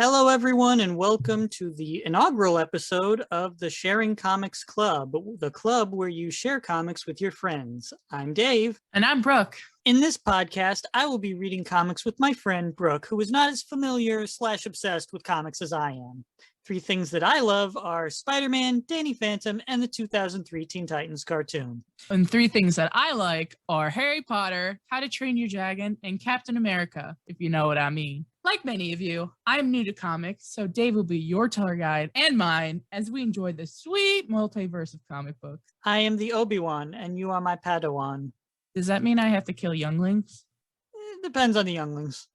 Hello, everyone, and welcome to the inaugural episode of the Sharing Comics Club, the club where you share comics with your friends. I'm Dave. And I'm Brooke. In this podcast, I will be reading comics with my friend Brooke, who is not as familiar / obsessed with comics as I am. Three things that I love are Spider-Man, Danny Phantom, and the 2003 Teen Titans cartoon. And three things that I like are Harry Potter, How to Train Your Dragon, and Captain America, if you know what I mean. Like many of you, I'm new to comics, so Dave will be your tour guide and mine as we enjoy the sweet multiverse of comic books. I am the Obi-Wan, and you are my Padawan. Does that mean I have to kill younglings? It depends on the younglings.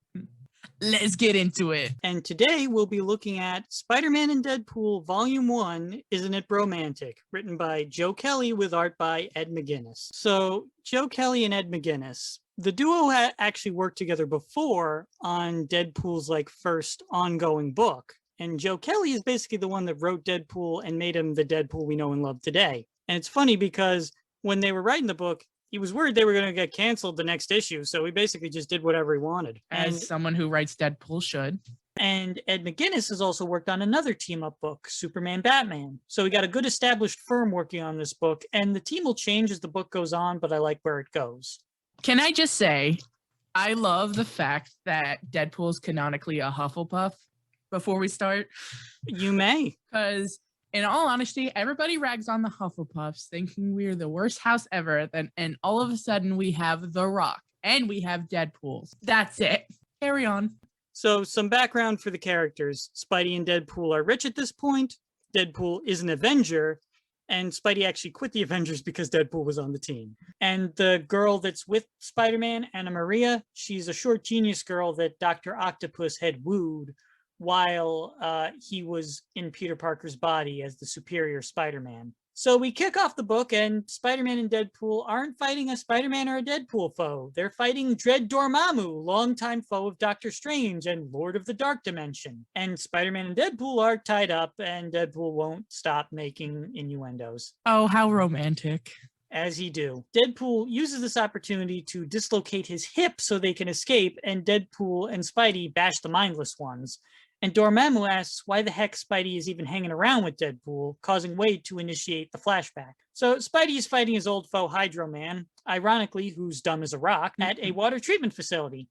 Let's get into it. And today we'll be looking at Spider-Man and Deadpool Volume 1, Isn't It Bromantic? Written by Joe Kelly with art by Ed McGuinness. So Joe Kelly and Ed McGuinness, the duo had actually worked together before on Deadpool's first ongoing book. And Joe Kelly is basically the one that wrote Deadpool and made him the Deadpool we know and love today. And it's funny because when they were writing the book, he was worried they were going to get canceled the next issue, so he basically just did whatever he wanted. As someone who writes Deadpool should. And Ed McGuinness has also worked on another team-up book, Superman Batman. So we got a good established firm working on this book, and the team will change as the book goes on, but I like where it goes. Can I just say, I love the fact that Deadpool is canonically a Hufflepuff before we start. You may. Because in all honesty, everybody rags on the Hufflepuffs, thinking we're the worst house ever. And all of a sudden, we have The Rock and we have Deadpool. That's it. Carry on. So some background for the characters. Spidey and Deadpool are rich at this point. Deadpool is an Avenger. And Spidey actually quit the Avengers because Deadpool was on the team. And the girl that's with Spider-Man, Anna Maria, she's a short genius girl that Dr. Octopus had wooed while he was in Peter Parker's body as the superior Spider-Man. So we kick off the book, and Spider-Man and Deadpool aren't fighting a Spider-Man or a Deadpool foe. They're fighting Dread Dormammu, longtime foe of Doctor Strange and Lord of the Dark Dimension. And Spider-Man and Deadpool are tied up, and Deadpool won't stop making innuendos. Oh, how romantic. As he do. Deadpool uses this opportunity to dislocate his hip so they can escape, and Deadpool and Spidey bash the mindless ones. And Dormammu asks why the heck Spidey is even hanging around with Deadpool, causing Wade to initiate the flashback. So Spidey is fighting his old foe Hydro Man, ironically, who's dumb as a rock, at a water treatment facility.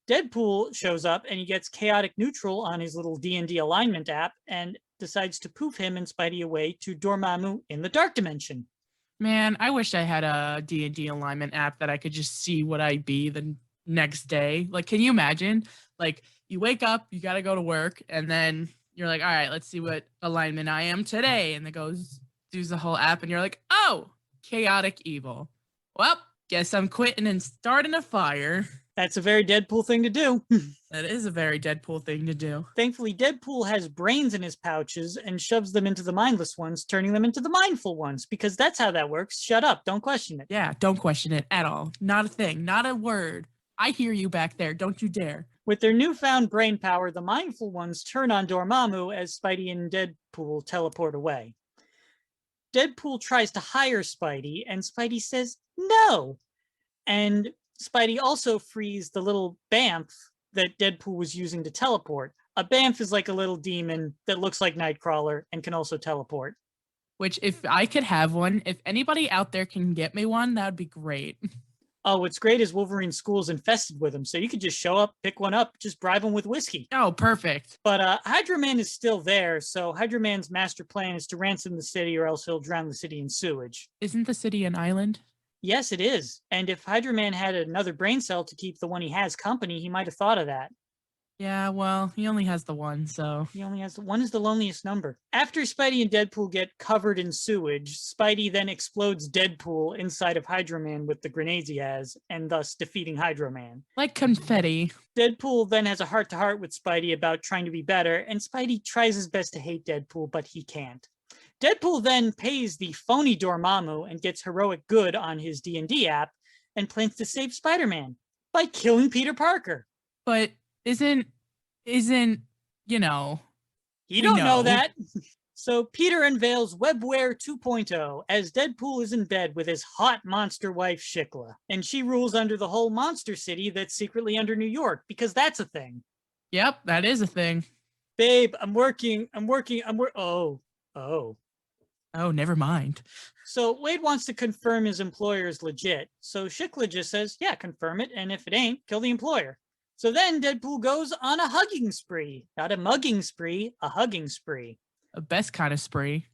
Deadpool shows up and he gets chaotic neutral on his little D&D alignment app and decides to poof him and Spidey away to Dormammu in the Dark Dimension. Man, I wish I had a D&D alignment app that I could just see what I'd be the next day. Can you imagine? You wake up, you got to go to work, and then you're like, all right, let's see what alignment I am today. And it does the whole app, and you're like, oh, chaotic evil. Well, guess I'm quitting and starting a fire. That's a very Deadpool thing to do. That is a very Deadpool thing to do. Thankfully, Deadpool has brains in his pouches and shoves them into the mindless ones, turning them into the mindful ones, because that's how that works. Shut up. Don't question it. Yeah, don't question it at all. Not a thing. Not a word. I hear you back there. Don't you dare. With their newfound brain power, the mindful ones turn on Dormammu as Spidey and Deadpool teleport away. Deadpool tries to hire Spidey, and Spidey says no. And Spidey also frees the little Bamf that Deadpool was using to teleport. A Bamf is like a little demon that looks like Nightcrawler and can also teleport. Which, if I could have one, if anybody out there can get me one, that would be great. Oh, what's great is Wolverine's school is infested with them, so you could just show up, pick one up, just bribe them with whiskey. Oh, perfect. But Hydro Man is still there, so Hydro Man's master plan is to ransom the city or else he'll drown the city in sewage. Isn't the city an island? Yes, it is. And if Hydro Man had another brain cell to keep the one he has company, he might have thought of that. Yeah, well, he only has the one, so... He only has the one is the loneliest number. After Spidey and Deadpool get covered in sewage, Spidey then explodes Deadpool inside of Hydro Man with the grenades he has, and thus defeating Hydro Man. Like confetti. Deadpool then has a heart-to-heart with Spidey about trying to be better, and Spidey tries his best to hate Deadpool, but he can't. Deadpool then pays the phony Dormammu and gets heroic good on his D&D app and plans to save Spider-Man by killing Peter Parker. But isn't, you know... You don't know that. So Peter unveils Webware 2.0 as Deadpool is in bed with his hot monster wife, Shikla. And she rules under the whole monster city that's secretly under New York, because that's a thing. Yep, that is a thing. Babe, I'm working. Oh. Oh, never mind. So Wade wants to confirm his employer is legit. So Shikla just says, yeah, confirm it. And if it ain't, kill the employer. So then Deadpool goes on a hugging spree. Not a mugging spree, a hugging spree. The best kind of spree.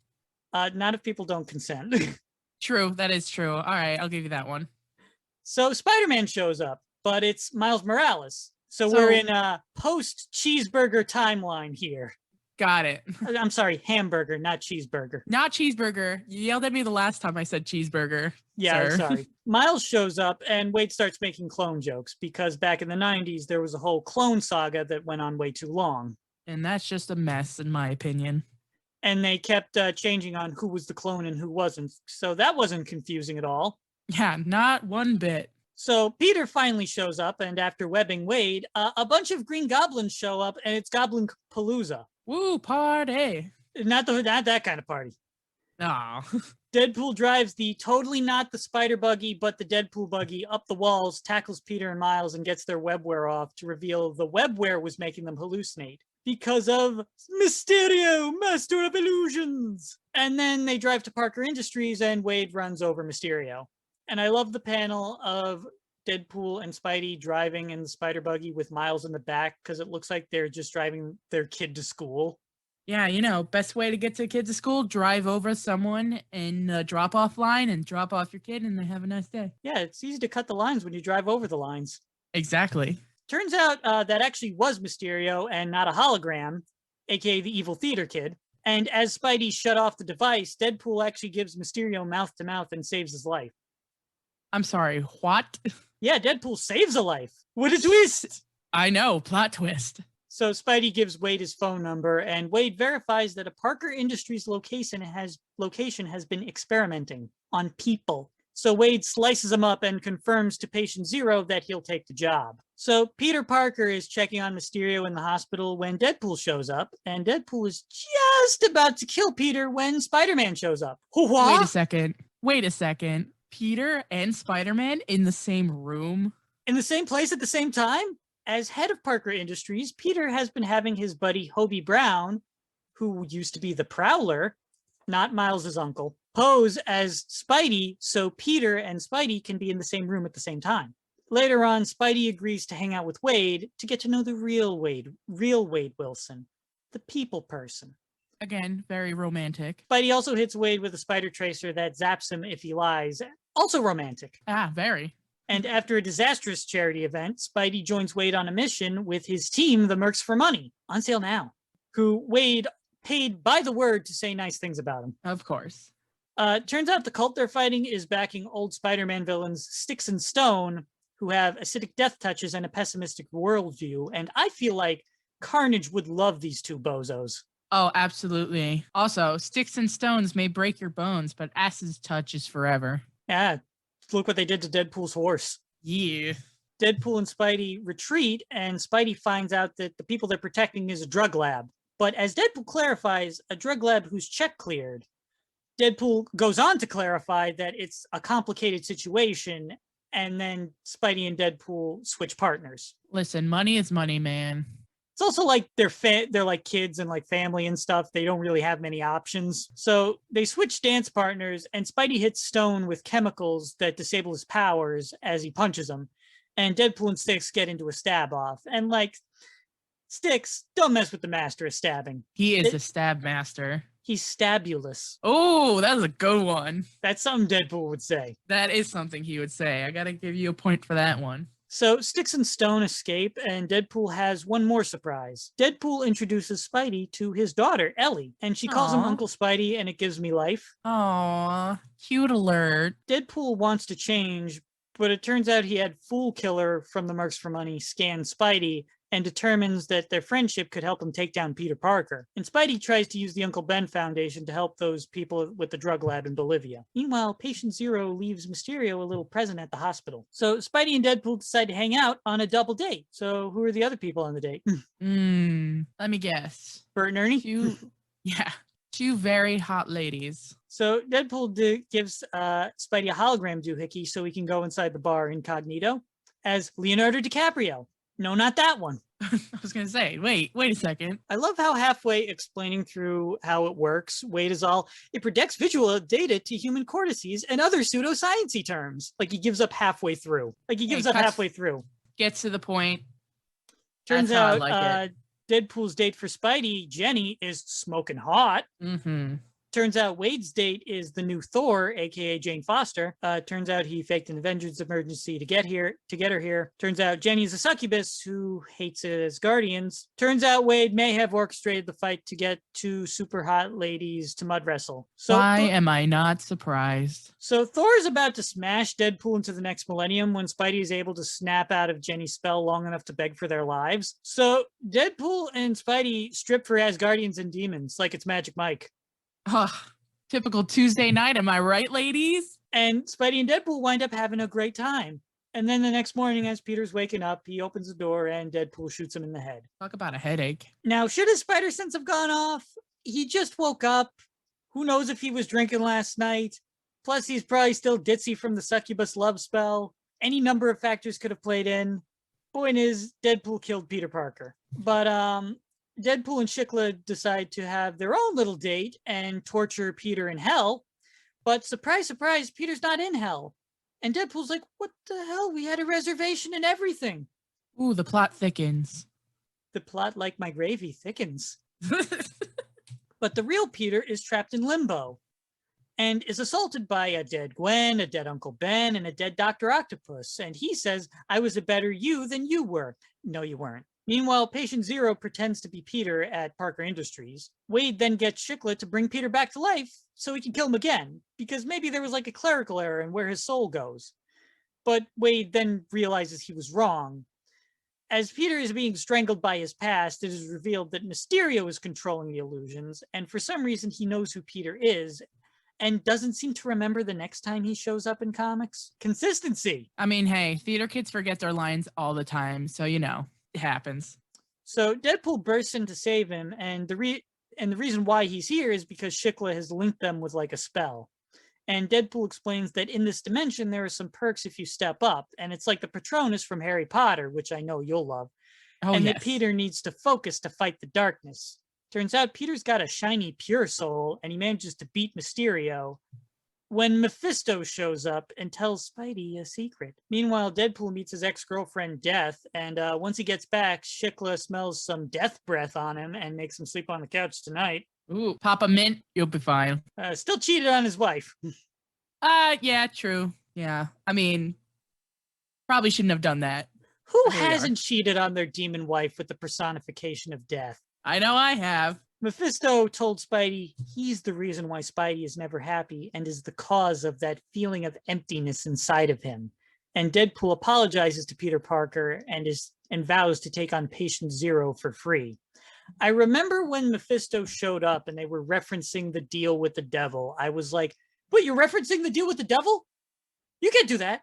Not if people don't consent. True, that is true. All right, I'll give you that one. So Spider-Man shows up, but it's Miles Morales. So So- we're in a post-cheeseburger timeline here. Got it. I'm sorry, hamburger, not cheeseburger. Not cheeseburger. You yelled at me the last time I said cheeseburger. Yeah, sir. sorry. Miles shows up and Wade starts making clone jokes because back in the 90s, there was a whole clone saga that went on way too long. And that's just a mess, in my opinion. And they kept changing on who was the clone and who wasn't. So that wasn't confusing at all. Yeah, not one bit. So Peter finally shows up, and after webbing Wade, a bunch of Green Goblins show up, and it's Goblin Palooza. Woo, party. Not that kind of party. Oh. Deadpool drives the totally not the spider buggy, but the Deadpool buggy up the walls, tackles Peter and Miles, and gets their webware off to reveal the webware was making them hallucinate because of Mysterio, Master of Illusions. And then they drive to Parker Industries, and Wade runs over Mysterio. And I love the panel of Deadpool and Spidey driving in the spider buggy with Miles in the back because it looks like they're just driving their kid to school. Yeah, you know, best way to get to kids to school, drive over someone in a drop-off line and drop off your kid and they have a nice day. Yeah, it's easy to cut the lines when you drive over the lines. Exactly. Turns out that actually was Mysterio and not a hologram, aka the evil theater kid. And as Spidey shut off the device, Deadpool actually gives Mysterio mouth-to-mouth and saves his life. I'm sorry, what? Yeah, Deadpool saves a life. What a twist! I know, plot twist. So Spidey gives Wade his phone number, and Wade verifies that a Parker Industries location has been experimenting on people. So Wade slices him up and confirms to patient zero that he'll take the job. So Peter Parker is checking on Mysterio in the hospital when Deadpool shows up, and Deadpool is just about to kill Peter when Spider-Man shows up. Wait a second. Peter and Spider-Man in the same room? In the same place at the same time? As head of Parker Industries, Peter has been having his buddy Hobie Brown, who used to be the Prowler, not Miles's uncle, pose as Spidey so Peter and Spidey can be in the same room at the same time. Later on, Spidey agrees to hang out with Wade to get to know the real Wade Wilson, the people person. Again, very romantic. Spidey also hits Wade with a spider tracer that zaps him if he lies. Also romantic. Ah, very. And after a disastrous charity event, Spidey joins Wade on a mission with his team, the Mercs for Money, on sale now, who Wade paid by the word to say nice things about him. Of course. Turns out the cult they're fighting is backing old Spider-Man villains Sticks and Stone, who have acidic death touches and a pessimistic worldview. And I feel like Carnage would love these two bozos. Oh, absolutely. Also, sticks and stones may break your bones, but acid's touch is forever. Yeah, look what they did to Deadpool's horse. Yeah. Deadpool and Spidey retreat, and Spidey finds out that the people they're protecting is a drug lab. But as Deadpool clarifies, a drug lab whose check cleared. Deadpool goes on to clarify that it's a complicated situation, and then Spidey and Deadpool switch partners. Listen, money is money, man. It's also like they're like kids and like family and stuff. They don't really have many options. So they switch dance partners, and Spidey hits Stone with chemicals that disable his powers as he punches him. And Deadpool and Sticks get into a stab off. And like, Sticks, don't mess with the master of stabbing. He is a stab master. He's stabulous. Oh, that was a good one. That's something Deadpool would say. That is something he would say. I gotta give you a point for that one. So Sticks and Stone escape, and Deadpool has one more surprise. Deadpool introduces Spidey to his daughter, Ellie, and she calls him Aw. Uncle Spidey, and it gives me life. Aw, cute alert. Deadpool wants to change, but it turns out he had Fool Killer from the Mercs for Money scan Spidey and determines that their friendship could help him take down Peter Parker. And Spidey tries to use the Uncle Ben Foundation to help those people with the drug lab in Bolivia. Meanwhile, Patient Zero leaves Mysterio a little present at the hospital. So Spidey and Deadpool decide to hang out on a double date. So who are the other people on the date? Let me guess. Bert and Ernie? Two very hot ladies. So Deadpool gives Spidey a hologram doohickey so he can go inside the bar incognito as Leonardo DiCaprio. No, not that one. I was going to say, wait a second. I love how halfway explaining through how it works, Wade is all, it projects visual data to human cortices and other pseudoscience-y terms. Like he gives up halfway through. Gets to the point. Turns That's how I out like it. Deadpool's date for Spidey, Jenny, is smoking hot. Mm-hmm. Turns out Wade's date is the new Thor, aka Jane Foster. Turns out he faked an Avengers emergency to get her here. Turns out Jenny's a succubus who hates it as Guardians. Turns out Wade may have orchestrated the fight to get two super hot ladies to mud wrestle. So why am I not surprised? So Thor is about to smash Deadpool into the next millennium when Spidey is able to snap out of Jenny's spell long enough to beg for their lives. So Deadpool and Spidey strip for Asgardians and demons like it's Magic Mike. Typical Tuesday night, am I right, ladies? And Spidey and Deadpool wind up having a great time. And then the next morning, as Peter's waking up, he opens the door and Deadpool shoots him in the head. Talk about a headache. Now, should his spider sense have gone off? He just woke up. Who knows if he was drinking last night? Plus, he's probably still ditzy from the succubus love spell. Any number of factors could have played in. Point is, Deadpool killed Peter Parker. But Deadpool and Shikla decide to have their own little date and torture Peter in hell. But surprise, surprise, Peter's not in hell. And Deadpool's like, what the hell? We had a reservation and everything. Ooh, the plot thickens. The plot, like my gravy, thickens. But the real Peter is trapped in limbo and is assaulted by a dead Gwen, a dead Uncle Ben, and a dead Dr. Octopus. And he says, I was a better you than you were. No, you weren't. Meanwhile, Patient Zero pretends to be Peter at Parker Industries. Wade then gets Shikla to bring Peter back to life so he can kill him again, because maybe there was like a clerical error in where his soul goes. But Wade then realizes he was wrong. As Peter is being strangled by his past, it is revealed that Mysterio is controlling the illusions, and for some reason he knows who Peter is, and doesn't seem to remember the next time he shows up in comics. Consistency! I mean, hey, theater kids forget their lines all the time, so you know. It happens. So Deadpool bursts in to save him, and the reason why he's here is because Shikla has linked them with like a spell. And Deadpool explains that in this dimension there are some perks if you step up, and it's like the Patronus from Harry Potter, which I know you'll love. And yes, that Peter needs to focus to fight the darkness. Turns out Peter's got a shiny pure soul, and he manages to beat Mysterio when Mephisto shows up and tells Spidey a secret. Meanwhile, Deadpool meets his ex-girlfriend, Death, and once he gets back, Shikla smells some death breath on him and makes him sleep on the couch tonight. Ooh, pop a mint, you'll be fine. Still cheated on his wife. Yeah, true. Yeah, I mean, probably shouldn't have done that. Who hasn't cheated on their demon wife with the personification of death? I know I have. Mephisto told Spidey he's the reason why Spidey is never happy and is the cause of that feeling of emptiness inside of him. And Deadpool apologizes to Peter Parker and vows to take on Patient Zero for free. I remember when Mephisto showed up and they were referencing the deal with the devil. I was like, wait, you're referencing the deal with the devil? You can't do that.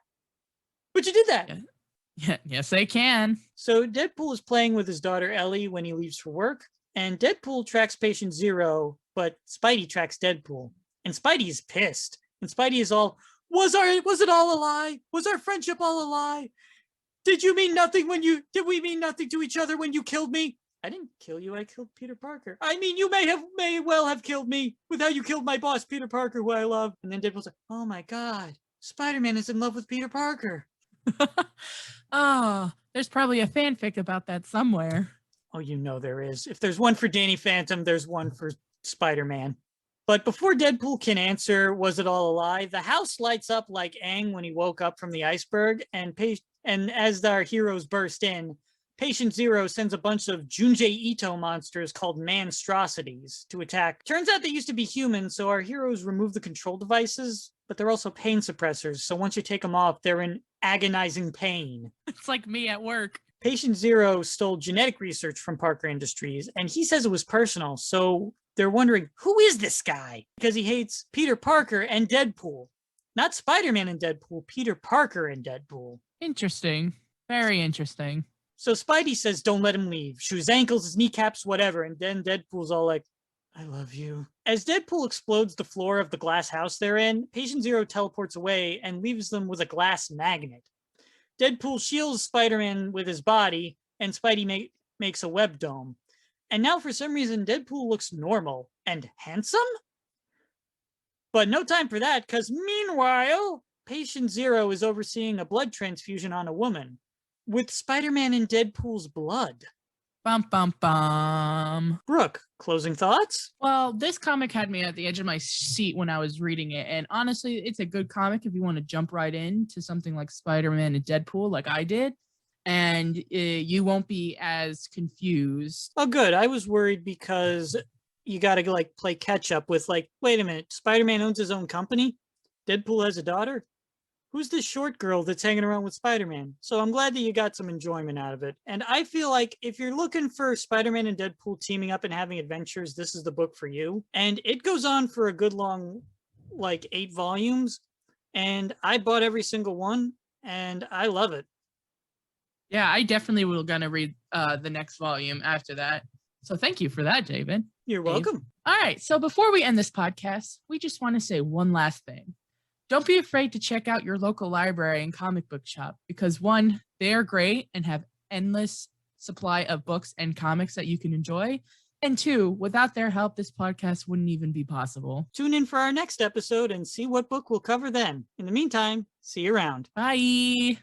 But you did that. Yeah, yes, they can. So Deadpool is playing with his daughter Ellie when he leaves for work. And Deadpool tracks Patient Zero, but Spidey tracks Deadpool. And Spidey's pissed. And Spidey is all, was it all a lie? Was our friendship all a lie? Did we mean nothing to each other when you killed me? I didn't kill you, I killed Peter Parker. I mean, you may well have killed me with how you killed my boss, Peter Parker, who I love. And then Deadpool's like, oh my God, Spider-Man is in love with Peter Parker. Oh, there's probably a fanfic about that somewhere. Oh, you know there is. If there's one for Danny Phantom, there's one for Spider-Man. But before Deadpool can answer, was it all a lie? The house lights up like Aang when he woke up from the iceberg. And as our heroes burst in, Patient Zero sends a bunch of Junji Ito monsters called monstrosities to attack. Turns out they used to be humans, so our heroes remove the control devices, but they're also pain suppressors. So once you take them off, they're in agonizing pain. It's like me at work. Patient Zero stole genetic research from Parker Industries, and he says it was personal, so they're wondering, who is this guy? Because he hates Peter Parker and Deadpool. Not Spider-Man and Deadpool, Peter Parker and Deadpool. Interesting. Very interesting. So Spidey says, don't let him leave. Shoot his ankles, his kneecaps, whatever, and then Deadpool's all like, I love you. As Deadpool explodes the floor of the glass house they're in, Patient Zero teleports away and leaves them with a glass magnet. Deadpool shields Spider-Man with his body, and Spidey makes a web dome. And now for some reason, Deadpool looks normal and handsome? But no time for that, because meanwhile, Patient Zero is overseeing a blood transfusion on a woman with Spider-Man and Deadpool's blood. Bum, bum, bum. Brooke, closing thoughts? Well, this comic had me at the edge of my seat when I was reading it. And honestly, it's a good comic if you want to jump right into something like Spider-Man and Deadpool, like I did. And you won't be as confused. Oh, good. I was worried because you got to like play catch up with like, wait a minute, Spider-Man owns his own company? Deadpool has a daughter? Who's this short girl that's hanging around with Spider-Man? So I'm glad that you got some enjoyment out of it. And I feel like if you're looking for Spider-Man and Deadpool teaming up and having adventures, this is the book for you. And it goes on for a good long, like 8 volumes. And I bought every single one and I love it. Yeah, I definitely will gonna read the next volume after that. So thank you for that, David. You're welcome. All right, so before we end this podcast, we just want to say one last thing. Don't be afraid to check out your local library and comic book shop because one, they are great and have endless supply of books and comics that you can enjoy. And two, without their help, this podcast wouldn't even be possible. Tune in for our next episode and see what book we'll cover then. In the meantime, see you around. Bye.